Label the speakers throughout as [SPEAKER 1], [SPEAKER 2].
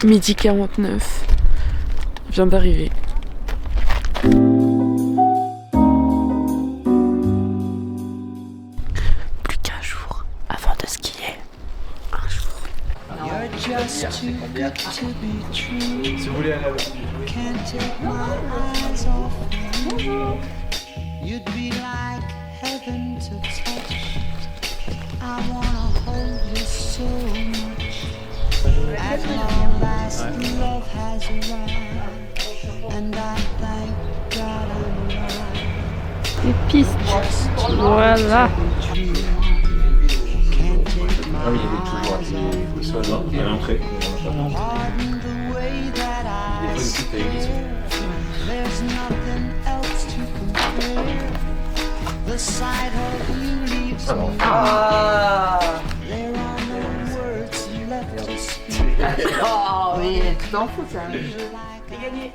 [SPEAKER 1] Midi 49. On vient d'arriver. Plus qu'un jour avant de skier. Un jour.
[SPEAKER 2] Si vous voulez aller à la
[SPEAKER 3] You'd be like heaven to touch. I wanna hold you so much. At long last, love has arrived, and I thank God I'm alive.
[SPEAKER 1] Les pistes. Voilà.
[SPEAKER 3] Can't take my
[SPEAKER 2] Ah oui, il est toujours
[SPEAKER 3] eyes
[SPEAKER 2] à
[SPEAKER 3] off you.
[SPEAKER 2] à l'entrée.
[SPEAKER 3] Pardon the way that I stare. There's nothing else to compare. The sight of you leaves me. There are no words left to speak.
[SPEAKER 4] Oh, mais tu t'en fous ça.
[SPEAKER 3] T'es gagné.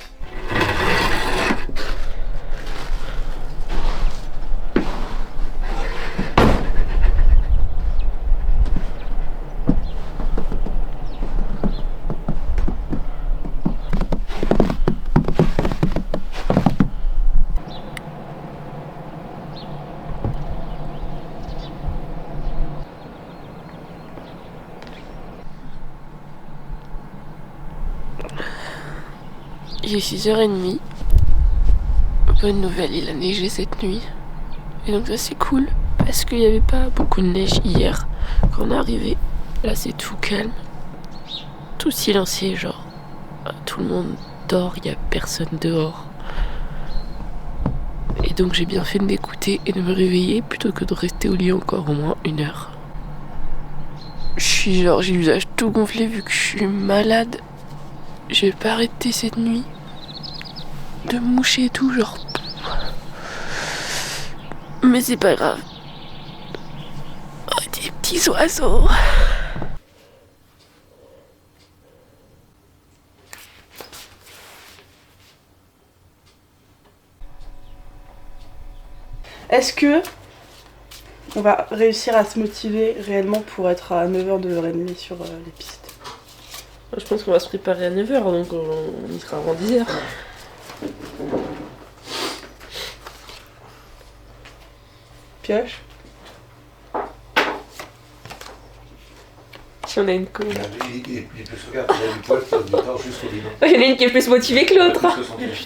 [SPEAKER 1] Il est 6h30. Bonne nouvelle, il a neigé cette nuit. Et donc ça c'est cool. Parce qu'il n'y avait pas beaucoup de neige hier quand on est arrivé. Là c'est tout calme. Tout silencieux, genre. Tout le monde dort, il n'y a personne dehors. Et donc j'ai bien fait de m'écouter et de me réveiller plutôt que de rester au lit encore au moins 1 heure. J'ai le visage tout gonflé vu que je suis malade. J'ai pas arrêté cette nuit de me moucher et tout, genre. Mais c'est pas grave. Oh, des petits oiseaux.
[SPEAKER 5] Est-ce que on va réussir à se motiver réellement pour être à 9h, 9h30 sur les pistes?
[SPEAKER 1] Je pense qu'on va se préparer à 9h, donc on y sera avant 10h.
[SPEAKER 5] Pioche.
[SPEAKER 1] Si on a une colle.
[SPEAKER 6] Il peut se regarder, il y a du poil qui part jusqu'au bidon.
[SPEAKER 1] Il y en a une qui est plus motivée que l'autre.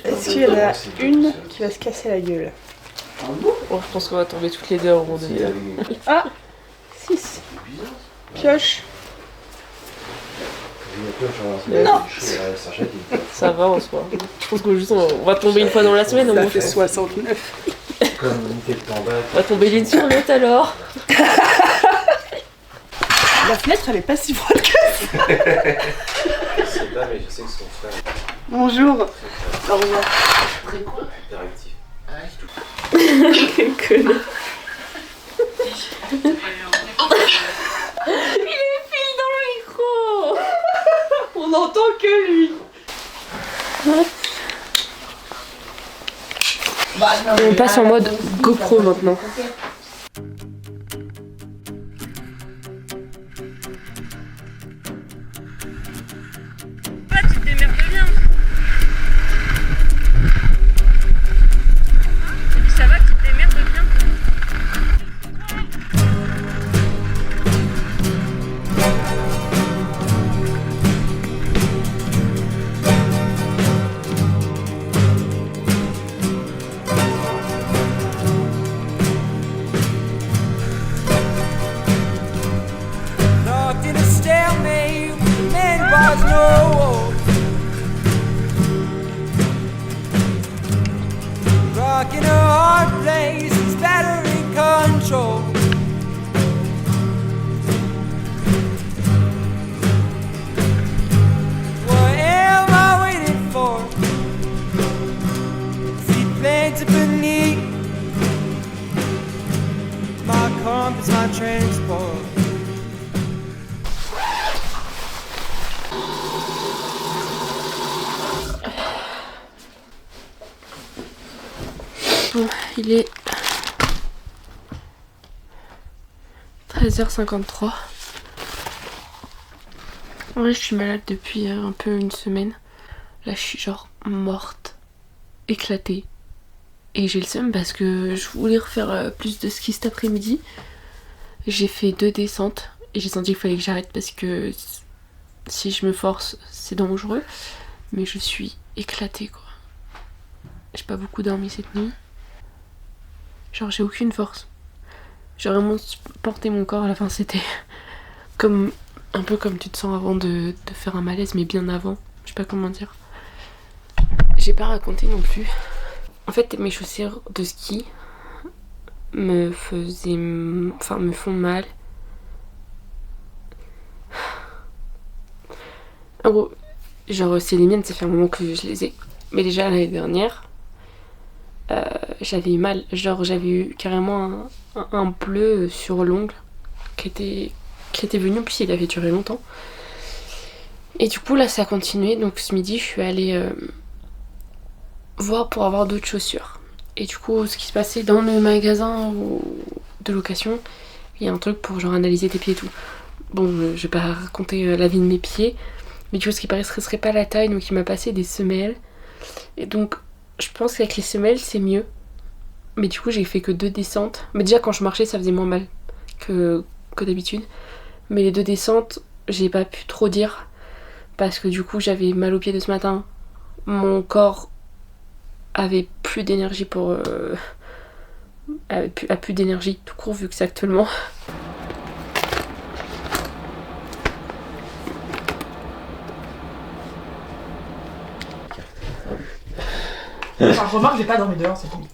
[SPEAKER 5] Est-ce qu'il y en a une qui va se casser la gueule?
[SPEAKER 1] Oh, je pense qu'on va tomber toutes les deux à un moment donné.
[SPEAKER 5] Ah 6. Pioche. Non.
[SPEAKER 1] Ça va en soi. Je pense que juste on va tomber une fois dans la semaine au
[SPEAKER 5] Ça
[SPEAKER 1] moins.
[SPEAKER 5] fait 69.
[SPEAKER 1] On va tomber l'une sur l'autre alors.
[SPEAKER 5] La fenêtre elle est pas si froide que ça.
[SPEAKER 2] C'est là, mais je sais que son frère
[SPEAKER 5] Bonjour. Au revoir.
[SPEAKER 2] est réactif.
[SPEAKER 1] Quel connard. Il est file dans le micro. On n'entend que lui. Et on passe en mode GoPro maintenant. Tu te démerdes bien. Ça va, tu te démerdes bien.
[SPEAKER 3] Locked in a stalemate with the man was no. Rocking a hard place, it's battery control. What am I waiting for? Seaplanes beneath my compass, my transport.
[SPEAKER 1] Bon, il est 13h53. En vrai, je suis malade depuis un peu une semaine. Là, je suis genre morte, éclatée. Et j'ai le seum parce que je voulais refaire plus de ski cet après-midi. J'ai fait 2 descentes et j'ai senti qu'il fallait que j'arrête parce que si je me force, c'est dangereux. Mais je suis éclatée quoi. J'ai pas beaucoup dormi cette nuit. Genre j'ai aucune force. J'ai vraiment porté mon corps à la fin, c'était comme un peu comme tu te sens avant de faire un malaise, mais bien avant. Je sais pas comment dire. J'ai pas raconté non plus. En fait, mes chaussures de ski me font mal. En gros, genre c'est les miennes, ça fait un moment que je les ai. Mais déjà l'année dernière, j'avais eu mal. Genre j'avais eu carrément un bleu sur l'ongle qui était venu, puis il avait duré longtemps. Et du coup là ça a continué, donc ce midi je suis allée voir pour avoir d'autres chaussures. Et du coup ce qui se passait dans le magasin de location, il y a un truc pour genre analyser tes pieds et tout. Bon je vais pas raconter la vie de mes pieds, mais du coup ce qui paraît serait pas la taille, donc il m'a passé des semelles. Et donc je pense qu'avec les semelles c'est mieux. Mais du coup j'ai fait que 2 descentes. Mais déjà quand je marchais ça faisait moins mal que d'habitude. Mais les 2 descentes j'ai pas pu trop dire parce que du coup j'avais mal aux pieds de ce matin. Mon corps avait plus d'énergie pour... a plus d'énergie tout court vu que c'est actuellement.
[SPEAKER 4] Enfin, remarque, j'ai pas dormi dehors, c'est tout.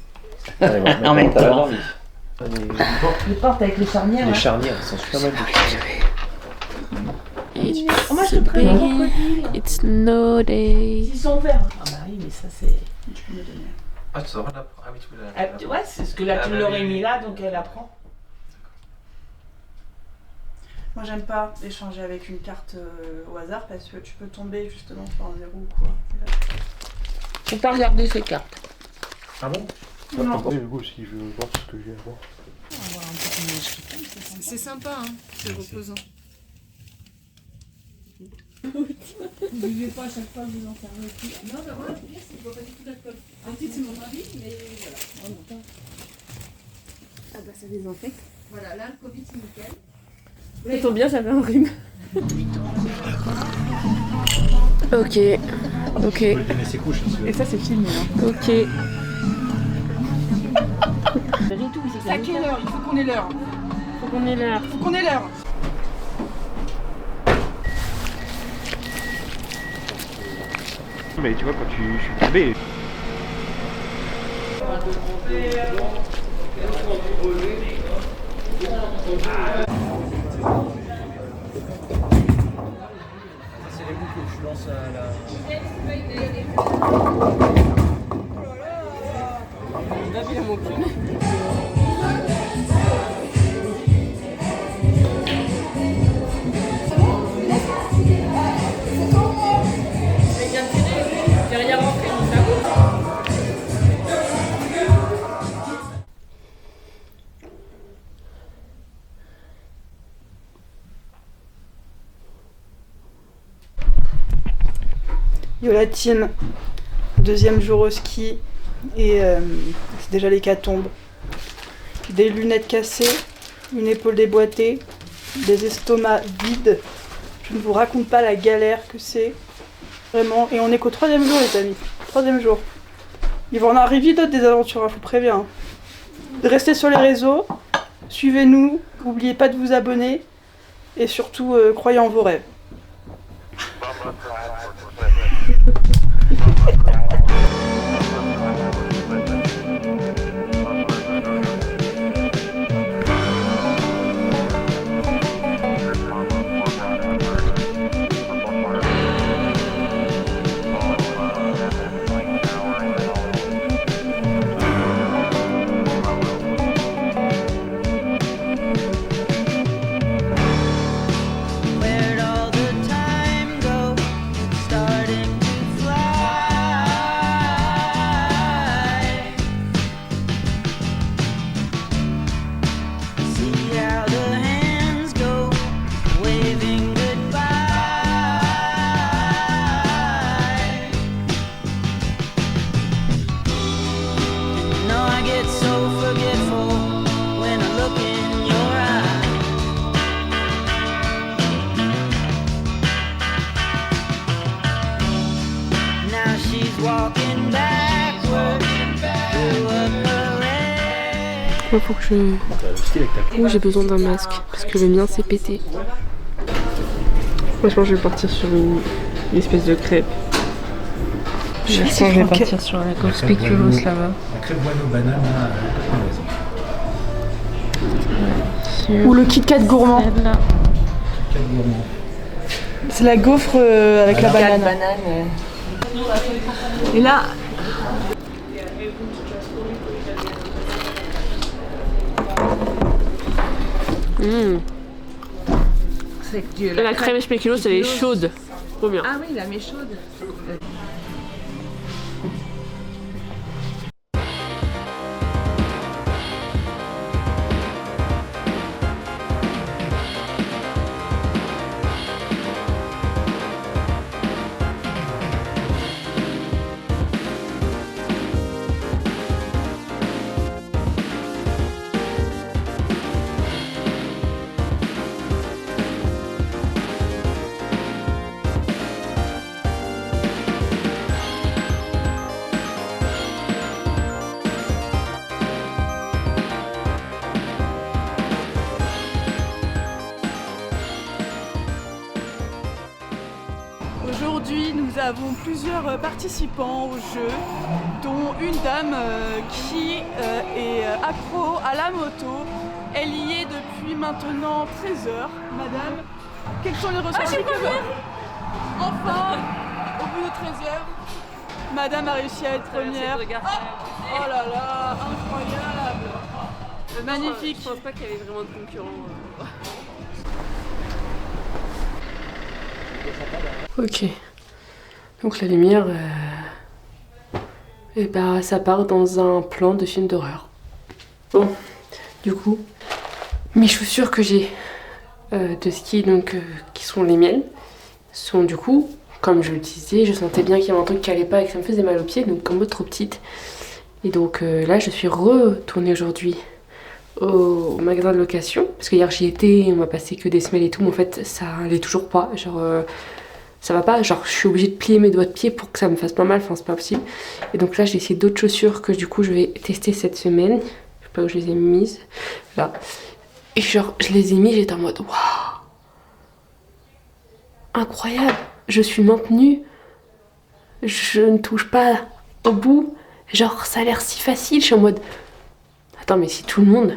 [SPEAKER 6] En même temps.
[SPEAKER 4] Les portes avec les charnières.
[SPEAKER 2] Les
[SPEAKER 4] là.
[SPEAKER 2] charnières, elles sont super mal bouclées.
[SPEAKER 4] Oh, moi je te prends un crocodile.
[SPEAKER 1] It's no day.
[SPEAKER 4] Ils sont verts. Ah bah oui, mais ça c'est.
[SPEAKER 5] Tu peux me donner.
[SPEAKER 2] Ah, tu sauras la prendre. Ah oui, tu peux la
[SPEAKER 4] Ah, ouais, c'est ce que là tu l'aurais mis là, donc elle apprend.
[SPEAKER 5] Moi j'aime pas échanger avec une carte au hasard parce que tu peux tomber justement sur un zéro ou quoi. Et là,
[SPEAKER 4] Faut pas regarder ces cartes.
[SPEAKER 2] Ah bon?
[SPEAKER 5] Non.
[SPEAKER 2] Oui, du coup, si je veux voir ce que j'ai à voir.
[SPEAKER 7] C'est sympa, hein, c'est reposant.
[SPEAKER 4] N'oubliez pas à chaque fois que vous en servez plus.
[SPEAKER 7] Non, mais moi, le pire, c'est que je bois pas du tout d'alcool. Peut-être c'est mon avis, mais voilà. Vraiment pas.
[SPEAKER 1] Ah bah ça désinfecte.
[SPEAKER 7] Voilà, là, le Covid, c'est nickel.
[SPEAKER 1] Ça tombe bien, j'avais un rhume. Ok. Ok.
[SPEAKER 2] Il faut lui donner ses couches. Hein,
[SPEAKER 5] Et ça c'est filmé. Hein.
[SPEAKER 1] Ok.
[SPEAKER 4] C'est à quelle heure? Il faut qu'on ait l'heure.
[SPEAKER 1] Faut qu'on ait l'heure.
[SPEAKER 4] Faut qu'on ait l'heure.
[SPEAKER 2] Mais tu vois, quand je suis tombé. C'est les bouts que je lance à la...
[SPEAKER 5] Yolatine, deuxième jour au ski et c'est déjà l'hécatombe. Des lunettes cassées, une épaule déboîtée, des estomacs vides. Je ne vous raconte pas la galère que c'est. Vraiment. Et on est qu'au 3e jour les amis. 3e jour. Il va en arriver d'autres des aventures, je vous préviens. Restez sur les réseaux, suivez-nous, n'oubliez pas de vous abonner et surtout croyez en vos rêves.
[SPEAKER 3] Where'd all the time go? It started walking backward through a parade.
[SPEAKER 1] Moi, faut que je. Oui, j'ai besoin d'un masque parce que le mien s'est pété. Franchement, je vais partir sur une espèce de crêpe. Je vais partir sur la gaufre spéculoos là-bas.
[SPEAKER 6] La crêpe Bueno banane, là,
[SPEAKER 5] Ou le Kit Kat gourmand. C'est la gaufre avec la banane. Et là,
[SPEAKER 1] La crème spéculoos, elle est chaude. Trop bien.
[SPEAKER 4] Ah oui, la met chaude.
[SPEAKER 5] aujourd'hui, nous avons plusieurs participants au jeu, dont une dame qui est accro à la moto. Elle y est depuis maintenant 13 heures. Madame, quels sont les ressentis que vous... Enfin, au bout de 13 heures, Madame a réussi à être première. Oh là là, incroyable! Magnifique!
[SPEAKER 1] Je pense pas qu'il y avait vraiment de concurrents. Ok, donc la lumière, et bah, ça part dans un plan de film d'horreur. Bon, du coup, mes chaussures que j'ai de ski, donc qui sont les miennes, sont du coup, comme je le disais, je sentais bien qu'il y avait un truc qui allait pas et que ça me faisait mal aux pieds, donc en mode trop petite. Et donc là, je suis retournée aujourd'hui au magasin de location, parce que hier j'y étais, on m'a passé que des semelles et tout, mais en fait ça allait toujours pas, genre ça va pas, genre je suis obligée de plier mes doigts de pied pour que ça me fasse pas mal, enfin c'est pas possible. Et donc là j'ai essayé d'autres chaussures que du coup je vais tester cette semaine, je sais pas où je les ai mises, là, et genre je les ai mis, j'étais en mode waouh, incroyable, je suis maintenue, je ne touche pas au bout, genre ça a l'air si facile, je suis en mode attends mais si tout le monde...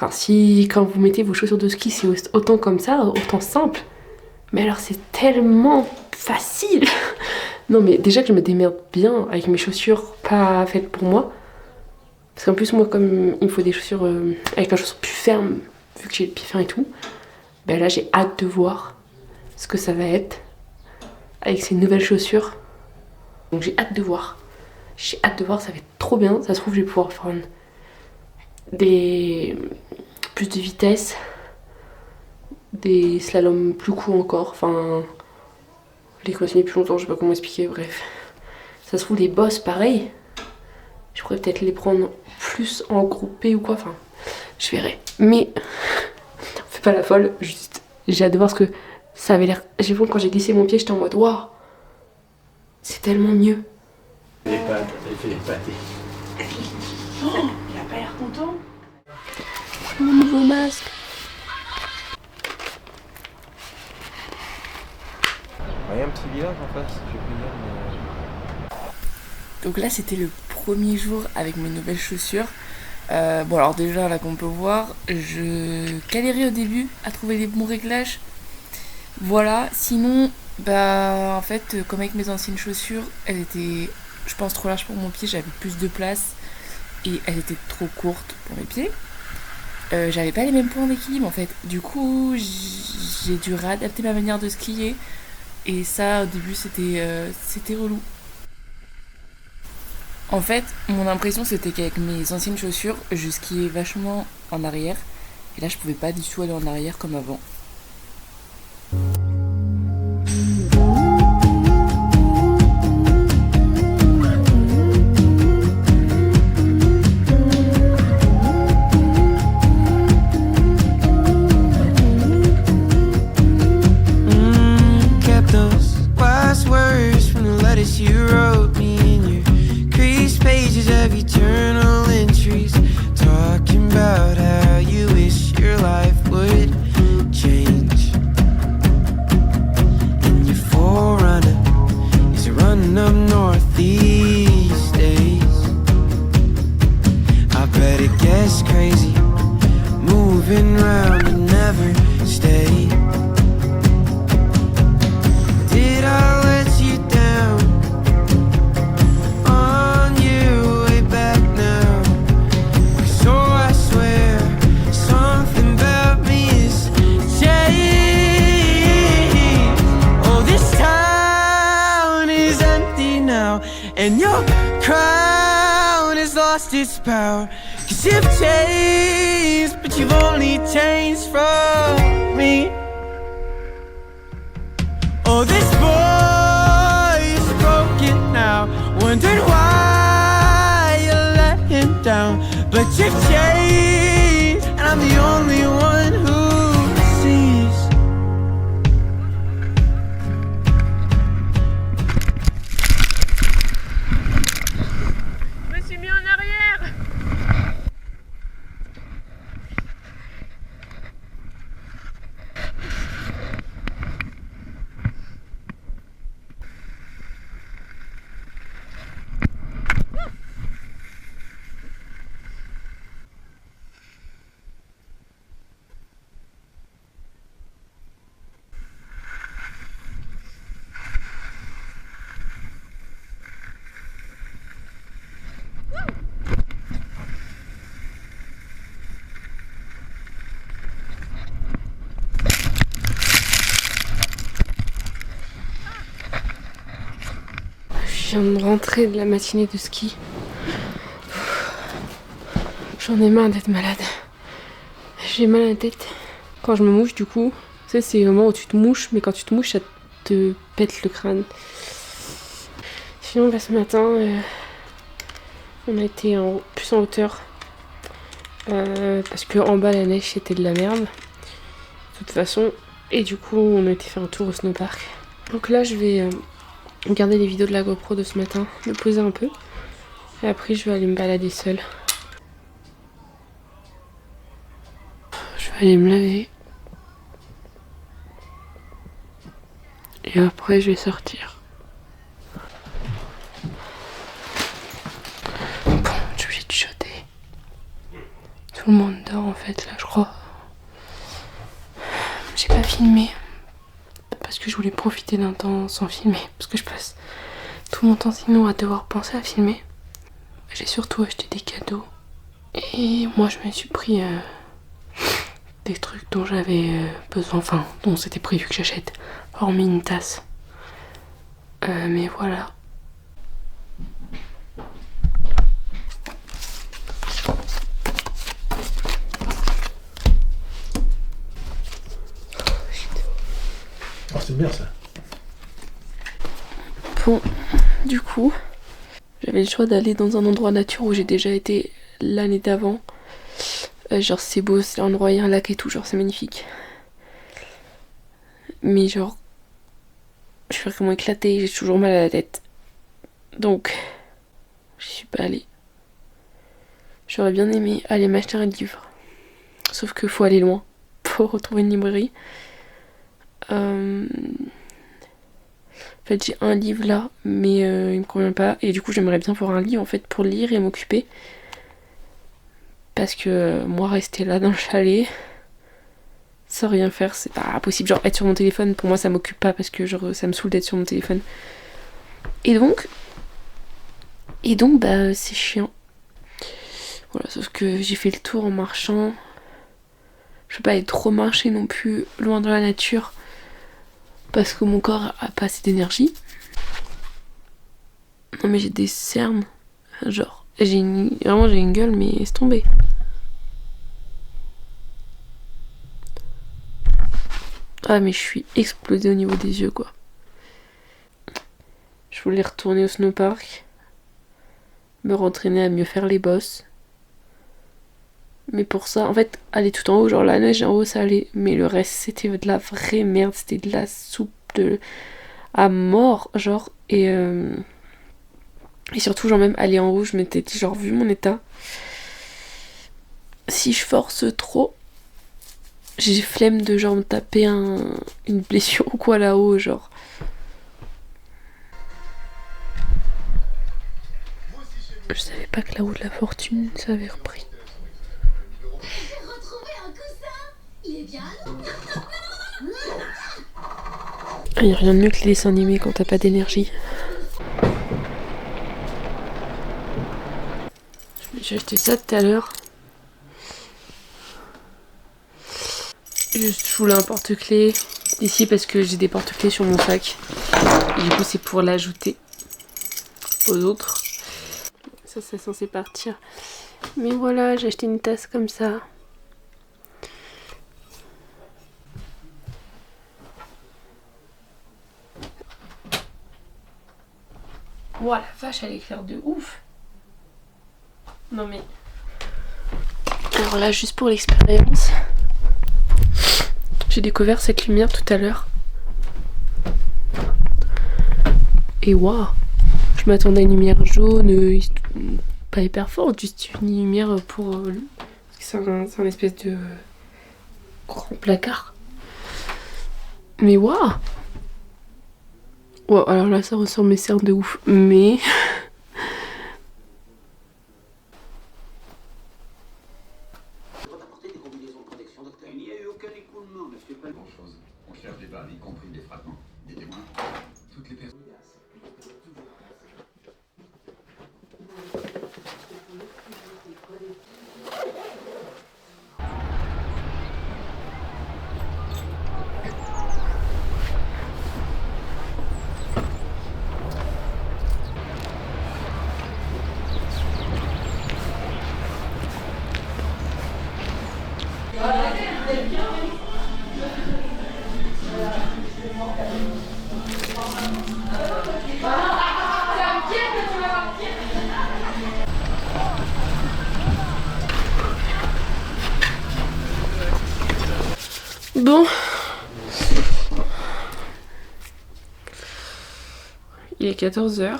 [SPEAKER 1] Enfin, si quand vous mettez vos chaussures de ski, c'est autant comme ça, autant simple. Mais alors, c'est tellement facile. Non, mais déjà que je me démerde bien avec mes chaussures pas faites pour moi. Parce qu'en plus, moi, comme il me faut des chaussures avec un chaussure plus ferme, vu que j'ai le pied fin et tout, ben là, j'ai hâte de voir ce que ça va être avec ces nouvelles chaussures. Donc, j'ai hâte de voir. J'ai hâte de voir, ça va être trop bien. Ça se trouve, je vais pouvoir faire plus de vitesse, des slaloms plus courts encore, enfin les continuer plus longtemps, je sais pas comment expliquer, bref. Ça se trouve les bosses pareil, je pourrais peut-être les prendre plus en groupé ou quoi, enfin je verrai. Mais on fait pas la folle, juste j'ai hâte de voir ce que ça avait l'air. J'ai vu quand j'ai glissé mon pied, j'étais en mode waouh, c'est tellement mieux.
[SPEAKER 6] Les pâtes, elle fait les pâtés.
[SPEAKER 5] Il a pas l'air content.
[SPEAKER 1] Mon nouveau masque.
[SPEAKER 2] Il y a un petit village en face, je peux dire, mais...
[SPEAKER 8] Donc là c'était le premier jour avec mes nouvelles chaussures. Bon alors déjà là comme on peut voir, je galérais au début à trouver les bons réglages. Voilà, sinon bah en fait comme avec mes anciennes chaussures, elles étaient je pense trop larges pour mon pied, j'avais plus de place et elles étaient trop courtes pour mes pieds. J'avais pas les mêmes points d'équilibre en fait, du coup j'ai dû réadapter ma manière de skier et ça au début c'était relou. En fait mon impression c'était qu'avec mes anciennes chaussures je skiais vachement en arrière et là je pouvais pas du tout aller en arrière comme avant.
[SPEAKER 3] You wrote
[SPEAKER 9] and your crown has lost its power. 'Cause you've changed, but you've only changed from me. Oh, this boy is broken now, wondering why you let him down. But you've changed, and I'm the only one who sees.
[SPEAKER 1] Je me suis mis en arrière. Je viens de rentrer de la matinée de ski. J'en ai marre d'être malade. J'ai mal à la tête. Quand je me mouche, du coup, tu sais, c'est le moment où tu te mouches, mais quand tu te mouches, ça te pète le crâne. Sinon, là, ce matin, on a été plus en hauteur. Parce que en bas, la neige, c'était de la merde. De toute façon. Et du coup, on a été faire un tour au snowpark. Donc là, je vais regarder les vidéos de la GoPro de ce matin, me poser un peu. Et après, je vais aller me balader seule. Je vais aller me laver. Et après, je vais sortir. Bon, je suis obligée de chuchoter. Tout le monde dort en fait, là, je crois. J'ai pas filmé. Parce que je voulais profiter d'un temps sans filmer. Parce que je passe tout mon temps sinon à devoir penser à filmer. J'ai surtout acheté des cadeaux. Et moi, je me suis pris des trucs dont j'avais besoin. Enfin, dont c'était prévu que j'achète. Hormis une tasse. Mais voilà.
[SPEAKER 6] Oh, c'est bien ça.
[SPEAKER 1] Bon, du coup, j'avais le choix d'aller dans un endroit nature où j'ai déjà été l'année d'avant. Genre c'est beau, c'est un endroit, il y a un lac et tout, genre c'est magnifique. Mais genre, je suis vraiment éclatée, j'ai toujours mal à la tête. Donc, je suis pas allée. J'aurais bien aimé aller m'acheter un livre. Sauf qu'il faut aller loin pour retrouver une librairie. En fait, j'ai un livre là, mais il me convient pas. Et du coup, j'aimerais bien avoir un lit en fait pour lire et m'occuper. Parce que moi, rester là dans le chalet, sans rien faire, c'est pas possible. Genre, être sur mon téléphone, pour moi, ça m'occupe pas parce que genre, ça me saoule d'être sur mon téléphone. Et donc, bah, c'est chiant. Voilà, sauf que j'ai fait le tour en marchant. Je peux pas aller trop marcher non plus loin dans la nature. Parce que mon corps a pas assez d'énergie. Non mais j'ai des cernes. Genre, vraiment j'ai une gueule mais laisse tomber. Ah mais je suis explosée au niveau des yeux quoi. Je voulais retourner au snowpark. Me rentraîner à mieux faire les bosses. Mais pour ça, en fait, aller tout en haut, genre la neige en haut, ça allait. Mais le reste, c'était de la vraie merde. C'était de la soupe à mort, genre. Et surtout, genre même aller en haut, je m'étais dit, genre, vu mon état, si je force trop, j'ai flemme de genre me taper une blessure ou quoi là-haut, genre. Je savais pas que la roue de la fortune, ça avait repris. Il n'y a rien de mieux que les dessins animés quand t'as pas d'énergie. J'ai acheté ça tout à l'heure. Je voulais un porte-clés ici parce que j'ai des porte-clés sur mon sac. Et du coup c'est pour l'ajouter aux autres. Ça c'est censé partir. Mais voilà, j'ai acheté une tasse comme ça. Ouah, la vache, elle éclaire de ouf. Non mais... Alors là, juste pour l'expérience, j'ai découvert cette lumière tout à l'heure. Et waouh, je m'attendais à une lumière jaune, pas hyper forte, juste une lumière pour... parce que c'est un espèce de grand placard. Mais waouh! Wow, alors là ça ressort mes cernes de ouf, mais...
[SPEAKER 6] On cherche des balles, y compris des fragments, des témoins, toutes les personnes.
[SPEAKER 1] Bon. Il est 14h.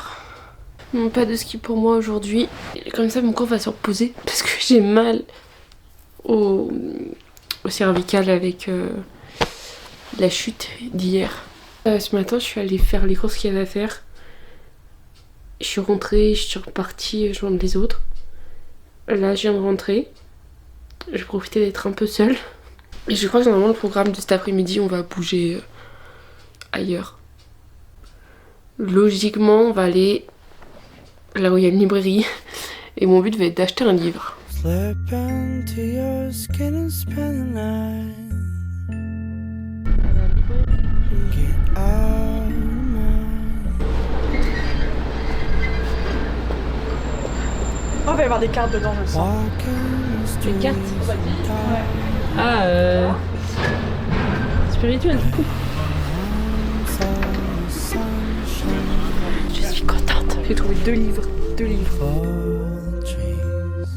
[SPEAKER 1] Pas de ski pour moi aujourd'hui. Comme ça mon corps va se reposer parce que j'ai mal au cervical avec la chute d'hier. Ce matin je suis allée faire les courses qu'il y avait à faire. Je suis rentrée, je suis repartie joindre les autres. Là je viens de rentrer. Je vais profiter d'être un peu seule. Et je crois que normalement le programme de cet après-midi on va bouger ailleurs. Logiquement on va aller là où il y a une librairie et mon but va être d'acheter un livre.
[SPEAKER 9] Slip into your skin and spend the night. Get out of mine.
[SPEAKER 5] Oh, il va y avoir des cartes dedans, je le sens.
[SPEAKER 9] Walking the
[SPEAKER 1] Des cartes?
[SPEAKER 9] streets.
[SPEAKER 1] Ah spirituel du coup. Je suis contente. J'ai trouvé 2 livres. 2 livres.
[SPEAKER 9] Fall trees.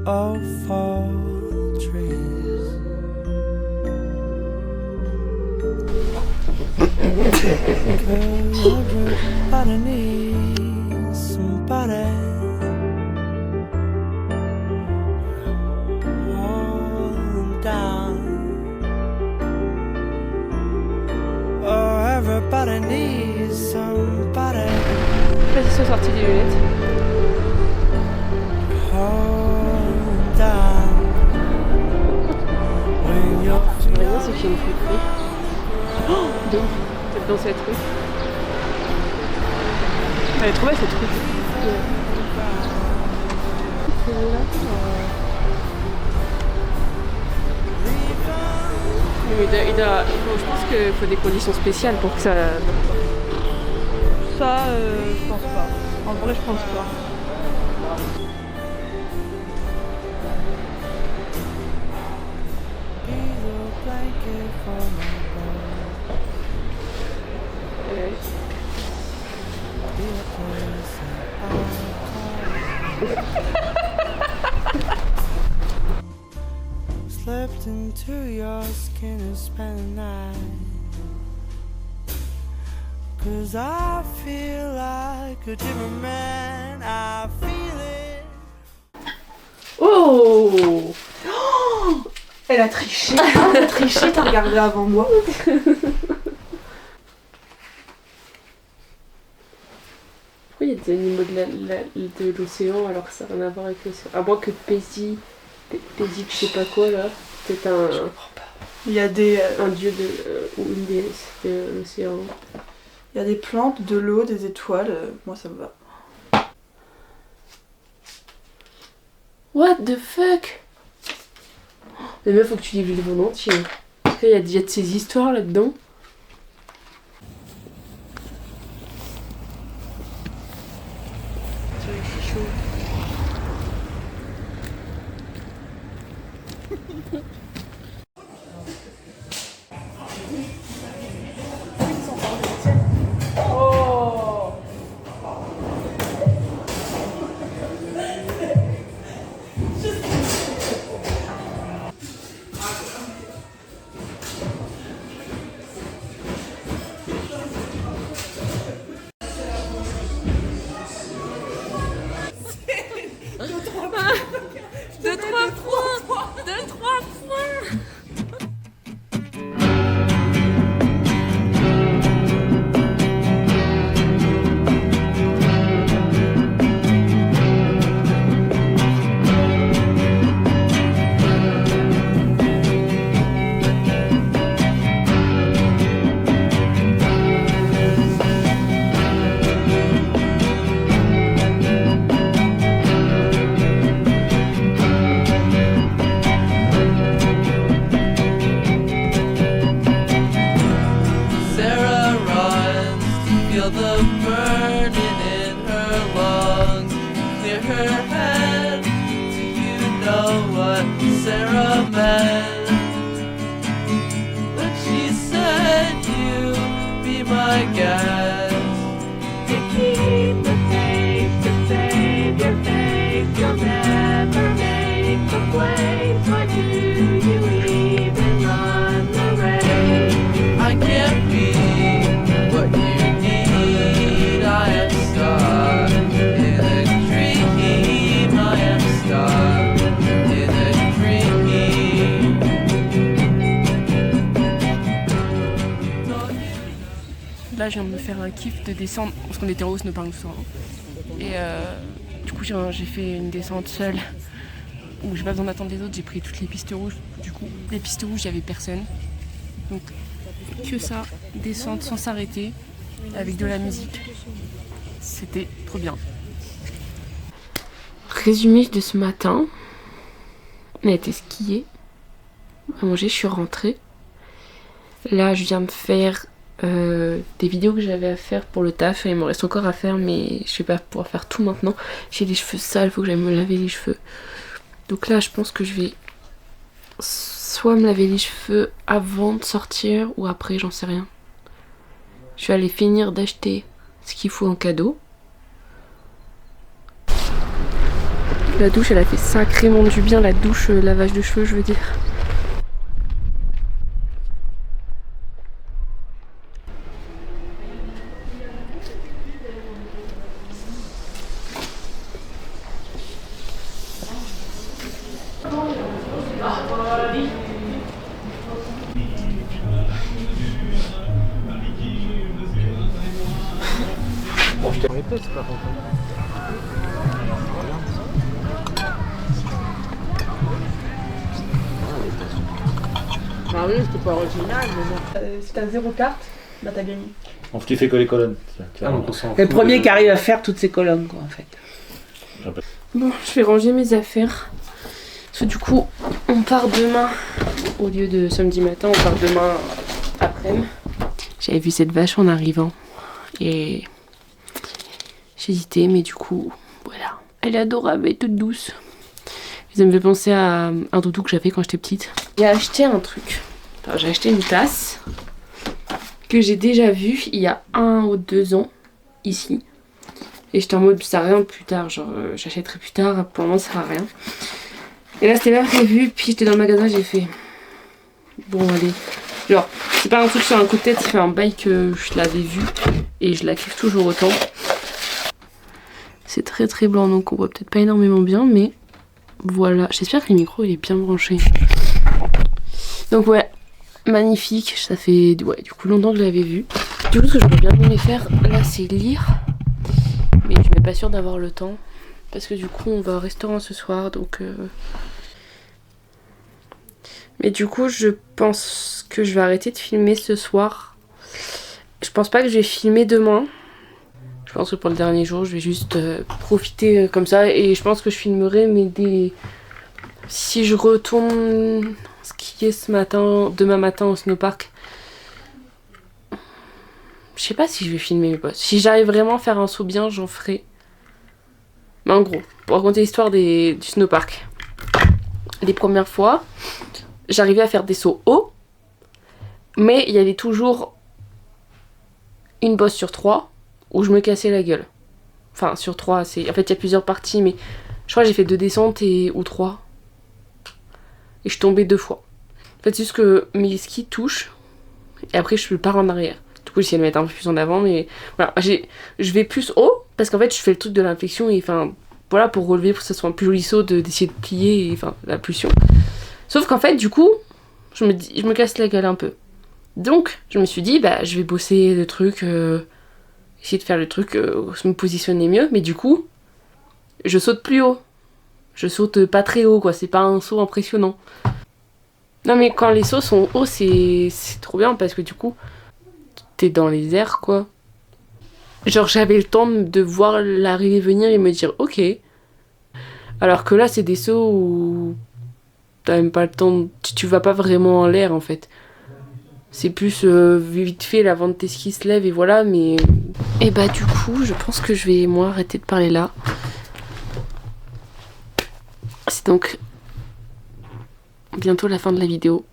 [SPEAKER 9] Oh, fall trees. Everybody needs somebody. Hold down. Oh, everybody needs somebody.
[SPEAKER 1] Vas-y, sont sorties les lunettes.
[SPEAKER 9] Hold down. When you're
[SPEAKER 1] Maintenant, c'est fini plus pris. Oh, donc, peut-être dans cette rue. Elle est trop belle cette rue. Mais je pense qu'il faut des conditions spéciales pour que ça...
[SPEAKER 5] Ça, je pense pas. En vrai, je pense pas.
[SPEAKER 9] be the blanket for my bones. Be the place that I slipped into your skin and spent the night. 'Cause I feel like a different man. I feel it.
[SPEAKER 1] Oh,
[SPEAKER 5] Elle a triché. Elle a triché, t'as regardé avant moi.
[SPEAKER 1] pourquoi il y a des animaux de l'océan alors que ça n'a rien à voir avec l'océan? À moins que Paisy, je sais pas quoi là, c'est un
[SPEAKER 5] Il y a des,
[SPEAKER 1] dieu ou une déesse de l'océan.
[SPEAKER 5] il y a des plantes, de l'eau, des étoiles. Moi, ça me va.
[SPEAKER 1] What the fuck? Mais meuf, faut que tu lis le livre en entier. Parce qu'il y a de ces histoires là-dedans. là je viens de me faire un kiff de descendre, parce qu'on était en haut snowpark tout ça. Et du coup j'ai fait une descente seule, où j'ai pas besoin d'attendre les autres, j'ai pris toutes les pistes rouges. Du coup les pistes rouges il n'y avait personne. Donc que ça, descendre sans s'arrêter, avec de la musique. C'était trop bien. Résumé de ce matin, on a été skier, à manger, je suis rentrée. Là je viens de faire des vidéos que j'avais à faire pour le taf, il m'en reste encore à faire mais je vais pas pouvoir faire tout maintenant. J'ai les cheveux sales, il faut que j'aille me laver les cheveux. Donc là je pense que je vais soit me laver les cheveux avant de sortir ou après, j'en sais rien. Je vais aller finir d'acheter ce qu'il faut en cadeau. La douche elle a fait sacrément du bien, la douche lavage de cheveux je veux dire.
[SPEAKER 2] Bon, je t'ai répété, c'est pas contre.
[SPEAKER 5] Ah oui, c'était pas original, mais bon. Si t'as 0 carte, bah t'as gagné.
[SPEAKER 10] On tu fais que les colonnes.
[SPEAKER 5] Le premier qui arrive à faire toutes ces colonnes, quoi, en fait.
[SPEAKER 1] Bon, je vais ranger mes affaires. Parce que du coup, on part demain. Au lieu de samedi matin, on part demain après-midi. J'avais vu cette vache en arrivant. Et j'hésitais, mais du coup, voilà. Elle est adorable, elle est toute douce. Ça me fait penser à un doudou que j'avais quand j'étais petite. J'ai acheté un truc. Enfin, j'ai acheté une tasse que j'ai déjà vue il y a 1 ou 2 ans, ici. Et j'étais en mode, ça sert à rien plus tard, genre j'achèterai plus tard, pour le moment ça sert à rien. Et là c'était pas prévu, puis j'étais dans le magasin, j'ai fait, bon allez. Genre, c'est pas un truc sur un coup de tête, c'est un bail que je l'avais vu, et je la kiffe toujours autant. C'est très très blanc, donc on voit peut-être pas énormément bien, mais voilà. J'espère que le micro il est bien branché. Donc ouais, magnifique, ça fait du coup longtemps que je l'avais vu. Du coup ce que j'aurais bien aimé faire, là c'est lire. Mais je suis même pas sûre d'avoir le temps. Parce que du coup on va au restaurant ce soir, donc... Mais du coup je pense que je vais arrêter de filmer ce soir. Je pense pas que je vais filmer demain. Je pense que pour le dernier jour je vais juste profiter comme ça. Et je pense que je filmerai mais si je retourne skier demain matin au snowpark. Je sais pas si je vais filmer mes posts. Si j'arrive vraiment à faire un saut bien, j'en ferai. Mais en gros, pour raconter l'histoire du snowpark. Les premières fois, j'arrivais à faire des sauts hauts. Mais il y avait toujours une bosse sur 3 où je me cassais la gueule. Enfin, sur 3, en fait, il y a plusieurs parties, mais je crois que j'ai fait 2 descentes ou 3. Et je suis tombée 2 fois. En fait, c'est juste que mes skis touchent. Et après, je pars en arrière. Du coup, j'essaie de mettre un peu plus en avant, mais voilà, je vais plus haut parce qu'en fait, je fais le truc de l'inflexion et enfin, voilà, pour relever, pour que ça soit un plus joli saut, d'essayer de plier, et enfin, la pulsion. Sauf qu'en fait, du coup, je me casse la gueule un peu. Donc, je me suis dit, bah, je vais bosser le truc, essayer de faire le truc, me positionner mieux, mais du coup, je saute plus haut. Je saute pas très haut, quoi, c'est pas un saut impressionnant. Non, mais quand les sauts sont hauts, c'est trop bien parce que du coup, t'es dans les airs, quoi. Genre, j'avais le temps de voir l'arrivée venir et me dire, ok. Alors que là, c'est des sauts où t'as même pas le temps, tu vas pas vraiment en l'air, en fait. C'est plus vite fait, l'avant de tes skis se lève et voilà, mais... Et bah du coup, je pense que je vais, moi, arrêter de parler là. C'est donc bientôt la fin de la vidéo.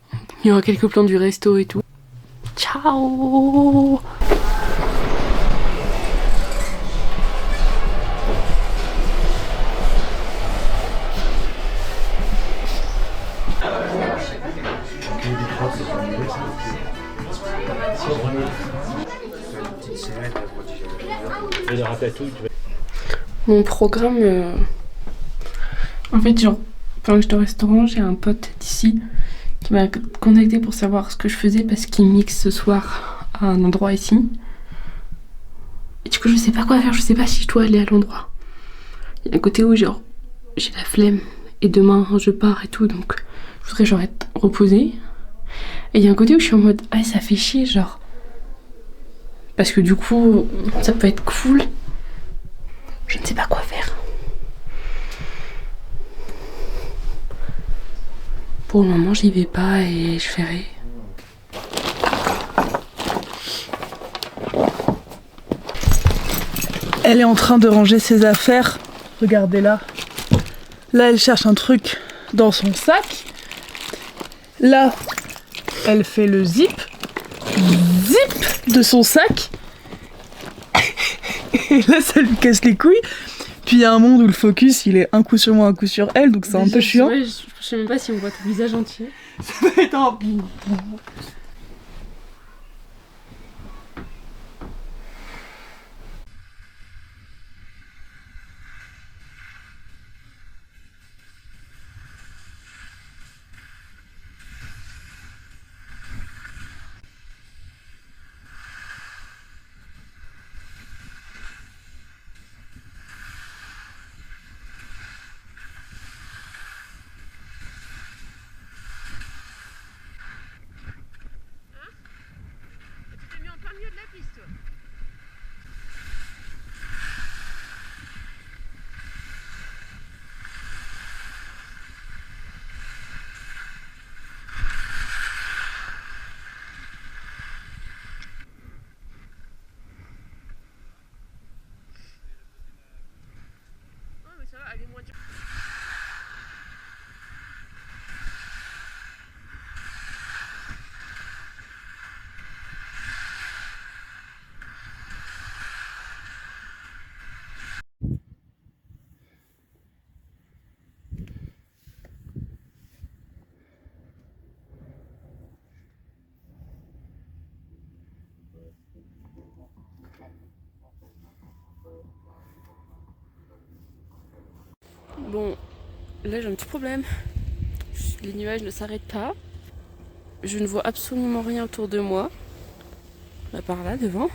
[SPEAKER 1] Il y aura quelques plans du resto et tout. Ciao! Mon programme... En fait, genre, pendant que j'étais au restaurant, j'ai un pote d'ici qui m'a contacté pour savoir ce que je faisais parce qu'il mixe ce soir à un endroit ici. Et du coup, je sais pas quoi faire, je sais pas si je dois aller à l'endroit. Il y a un côté où genre j'ai la flemme et demain je pars et tout, donc je voudrais genre être reposée. Et il y a un côté où je suis en mode ah ça fait chier genre. Parce que du coup ça peut être cool. Je ne sais pas quoi faire. Pour le moment j'y vais pas et je verrai.
[SPEAKER 5] Elle est en train de ranger ses affaires. Regardez-la. Là, elle cherche un truc dans son sac. Là, elle fait le zip de son sac. Et là, ça lui casse les couilles. Puis il y a un monde où le focus, il est un coup sur moi, un coup sur elle, donc c'est un peu chiant.
[SPEAKER 1] Ouais, je sais même pas si on voit ton visage entier.
[SPEAKER 5] Ça va être un...
[SPEAKER 1] Bon, là j'ai un petit problème. Les nuages ne s'arrêtent pas. Je ne vois absolument rien autour de moi. Là, par là, devant.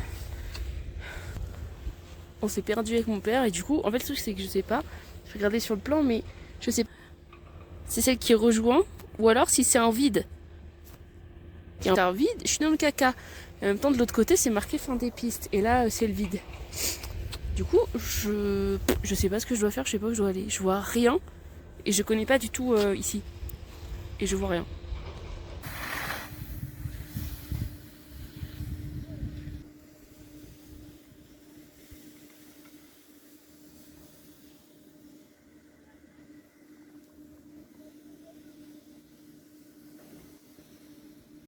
[SPEAKER 1] On s'est perdu avec mon père et du coup, en fait, le truc c'est que je sais pas. Je vais regarder sur le plan, mais je sais pas. C'est celle qui rejoint ou alors si c'est un vide. Et un vide, je suis dans le caca. Et en même temps, de l'autre côté, c'est marqué fin des pistes. Et là, c'est le vide. Du coup, je sais pas ce que je dois faire, je sais pas où je dois aller. Je vois rien et je connais pas du tout ici. Et je vois rien.